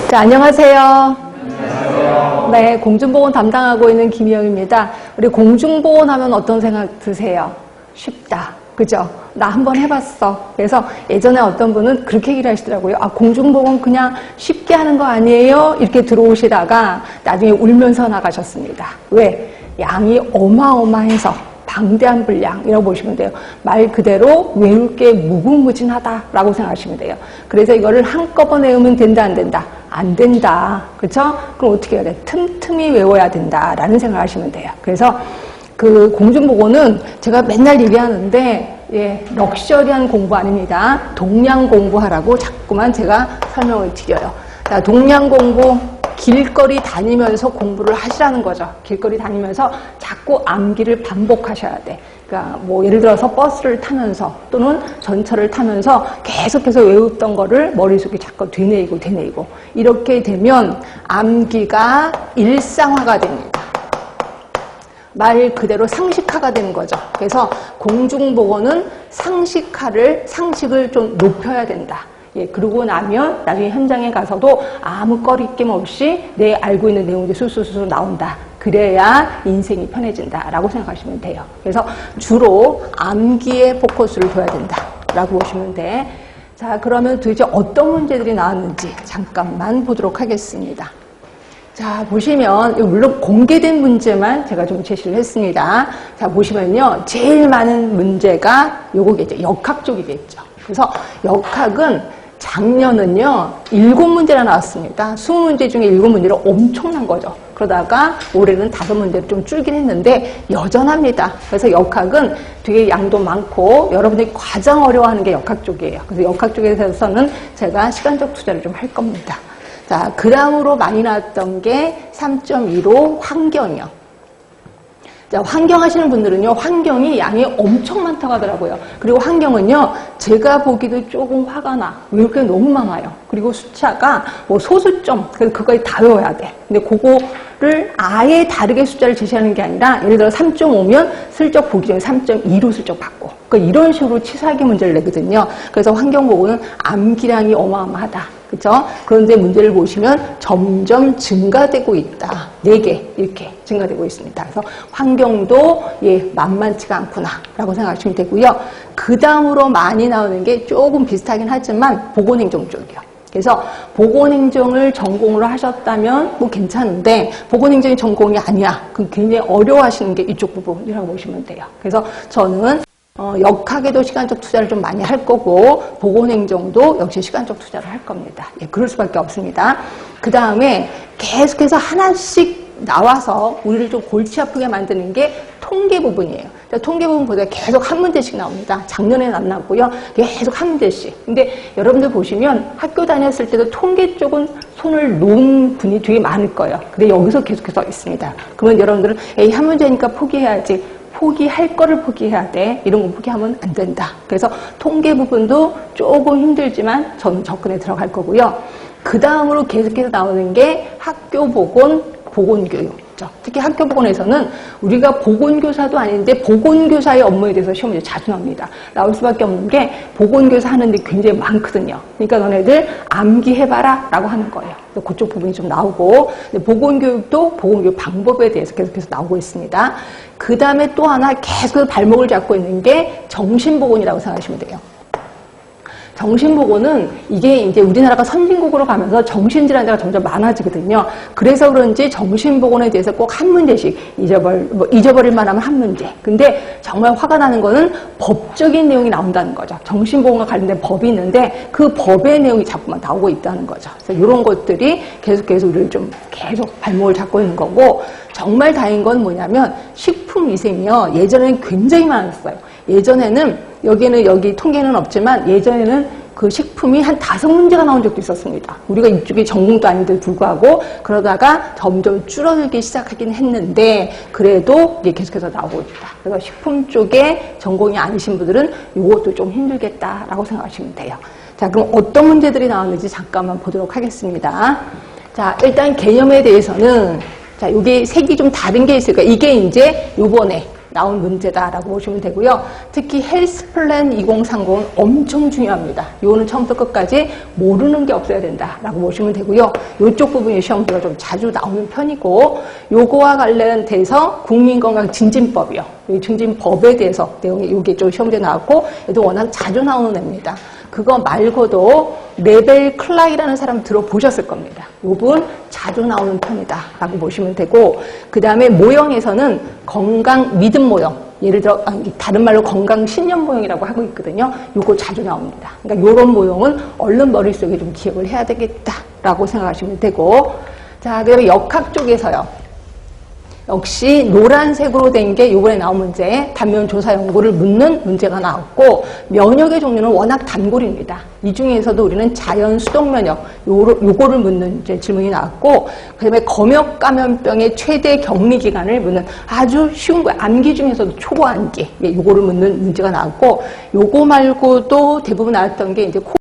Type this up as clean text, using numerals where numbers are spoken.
자, 안녕하세요. 안녕하세요. 네, 공중보건 담당하고 있는 김희영입니다. 우리 공중보건 하면 어떤 생각 드세요? 쉽다. 그죠? 나 한번 해봤어. 그래서 예전에 어떤 분은 그렇게 얘기를 하시더라고요. 아, 공중보건 그냥 쉽게 하는 거 아니에요? 이렇게 들어오시다가 나중에 울면서 나가셨습니다. 왜? 양이 어마어마해서 방대한 분량이라고 보시면 돼요. 말 그대로 외울 게 무궁무진하다라고 생각하시면 돼요. 그래서 이거를 한꺼번에 외우면 된다, 안 된다? 안 된다. 그렇죠? 그럼 어떻게 해야 돼? 틈틈이 외워야 된다라는 생각을 하시면 돼요. 그래서 그 공중보건은 제가 맨날 얘기하는데, 예, 럭셔리한 공부 아닙니다. 동량 공부하라고 자꾸만 제가 설명을 드려요. 자, 동량 공부, 길거리 다니면서 공부를 하시라는 거죠. 길거리 다니면서 자꾸 암기를 반복하셔야 돼. 그러니까 뭐 예를 들어서 버스를 타면서 또는 전철을 타면서 계속해서 외웠던 거를 머릿속에 자꾸 되뇌이고 이렇게 되면 암기가 일상화가 됩니다. 말 그대로 상식화가 되는 거죠. 그래서 공중보건은 상식을 좀 높여야 된다. 예, 그러고 나면 나중에 현장에 가서도 아무 꺼리낌 없이 내 알고 있는 내용이 술술술 나온다. 그래야 인생이 편해진다라고 생각하시면 돼요. 그래서 주로 암기에 포커스를 둬야 된다라고 보시면 돼. 자, 그러면 도대체 어떤 문제들이 나왔는지 잠깐만 보도록 하겠습니다. 자, 보시면 물론 공개된 문제만 제가 좀 제시를 했습니다. 자, 보시면요. 제일 많은 문제가 요거겠죠. 역학 쪽이겠죠. 그래서 역학은 작년은요, 7문제나 나왔습니다. 20문제 중에 7문제로 엄청난 거죠. 그러다가 올해는 5문제로 좀 줄긴 했는데 여전합니다. 그래서 역학은 되게 양도 많고 여러분들이 가장 어려워하는 게 역학 쪽이에요. 그래서 역학 쪽에서는 제가 시간적 투자를 좀 할 겁니다. 자, 그 다음으로 많이 나왔던 게 3.15 환경이요. 자, 환경 하시는 분들은요, 환경이 양이 엄청 많다고 하더라고요. 그리고 환경은요, 제가 보기도 조금 화가 나. 외울 게 너무 많아요. 그리고 숫자가 뭐 소수점, 그래서 그거까지 다 외워야 돼. 근데 그거를 아예 다르게 숫자를 제시하는 게 아니라, 예를 들어 3.5면 슬쩍 보기 전에 3.2로 슬쩍 바꿔. 그러니까 이런 식으로 치사하게 문제를 내거든요. 그래서 환경보고는 암기량이 어마어마하다. 그렇죠? 그런데 문제를 보시면 점점 증가되고 있다. 4개 이렇게 증가되고 있습니다. 그래서 환경도 만만치가 않구나라고 생각하시면 되고요. 그 다음으로 많이 나오는 게 조금 비슷하긴 하지만 보건행정 쪽이요. 그래서 보건행정을 전공으로 하셨다면 뭐 괜찮은데 보건행정이 전공이 아니야. 그럼 굉장히 어려워하시는 게 이쪽 부분이라고 보시면 돼요. 그래서 저는 역학에도 시간적 투자를 좀 많이 할 거고 보건행정도 역시 시간적 투자를 할 겁니다. 예, 그럴 수밖에 없습니다. 그 다음에 계속해서 하나씩 나와서 우리를 좀 골치 아프게 만드는 게 통계 부분이에요. 통계 부분보다 계속 한 문제씩 나옵니다. 작년에는 안 나왔고요. 계속 한 문제씩. 근데 여러분들 보시면 학교 다녔을 때도 통계 쪽은 손을 놓은 분이 되게 많을 거예요. 근데 여기서 계속해서 있습니다. 그러면 여러분들은 에이, 한 문제니까 포기해야지. 포기할 거를 포기해야 돼. 이런 거 포기하면 안 된다. 그래서 통계 부분도 조금 힘들지만 저는 접근에 들어갈 거고요. 그 다음으로 계속해서 나오는 게 학교 보건, 보건교육. 특히 학교 보건에서는 우리가 보건교사도 아닌데 보건교사의 업무에 대해서 시험이 자주 나옵니다. 나올 수밖에 없는 게 보건교사 하는데 굉장히 많거든요. 그러니까 너네들 암기해봐라 라고 하는 거예요. 그쪽 부분이 좀 나오고 보건교육도 보건교육 방법에 대해서 계속해서 나오고 있습니다. 그 다음에 또 하나 계속 발목을 잡고 있는 게 정신보건이라고 생각하시면 돼요. 정신보건은 이게 이제 우리나라가 선진국으로 가면서 정신질환자가 점점 많아지거든요. 그래서 그런지 정신보건에 대해서 꼭 한 문제씩 잊어버릴 만하면 한 문제. 근데 정말 화가 나는 거는 법적인 내용이 나온다는 거죠. 정신보건과 관련된 법이 있는데 그 법의 내용이 자꾸만 나오고 있다는 거죠. 그래서 이런 것들이 계속해서 우리를 좀 계속 발목을 잡고 있는 거고 정말 다행인 건 뭐냐면 식품위생이요. 예전에는 굉장히 많았어요. 예전에는 여기 통계는 없지만 예전에는 그 식품이 한 5문제가 나온 적도 있었습니다. 우리가 이쪽이 전공도 아닌데도 불구하고 그러다가 점점 줄어들기 시작하긴 했는데 그래도 이게 계속해서 나오고 있다. 그래서 식품 쪽에 전공이 아니신 분들은 이것도 좀 힘들겠다라고 생각하시면 돼요. 자, 그럼 어떤 문제들이 나왔는지 잠깐만 보도록 하겠습니다. 자, 일단 개념에 대해서는 자, 여기 색이 좀 다른 게 있으니까 이게 이제 요번에 나온 문제다라고 보시면 되고요. 특히 헬스 플랜 2030은 엄청 중요합니다. 이거는 처음부터 끝까지 모르는 게 없어야 된다라고 보시면 되고요. 이쪽 부분이 시험지가 좀 자주 나오는 편이고, 요거와 관련돼서 국민건강증진법이요. 이 증진법에 대해서 내용이 이게 좀 시험지에 나왔고, 얘도 워낙 자주 나오는 애입니다. 그거 말고도 레벨 클라이라는 사람 들어보셨을 겁니다. 이 부분 자주 나오는 편이다라고 보시면 되고, 그 다음에 모형에서는 건강 믿음 모형, 예를 들어 다른 말로 건강 신념 모형이라고 하고 있거든요. 요거 자주 나옵니다. 그러니까 요런 모형은 얼른 머릿속에 좀 기억을 해야 되겠다라고 생각하시면 되고, 자, 그다음에 역학 쪽에서요. 역시 노란색으로 된 게 이번에 나온 문제, 단면 조사 연구를 묻는 문제가 나왔고, 면역의 종류는 워낙 단골입니다. 이 중에서도 우리는 자연 수동 면역, 요거를 묻는 이제 질문이 나왔고, 그다음에 검역 감염병의 최대 격리 기간을 묻는 아주 쉬운 거예요. 암기 중에서도 초보 암기, 요거를 묻는 문제가 나왔고, 요거 말고도 대부분 나왔던 게 이제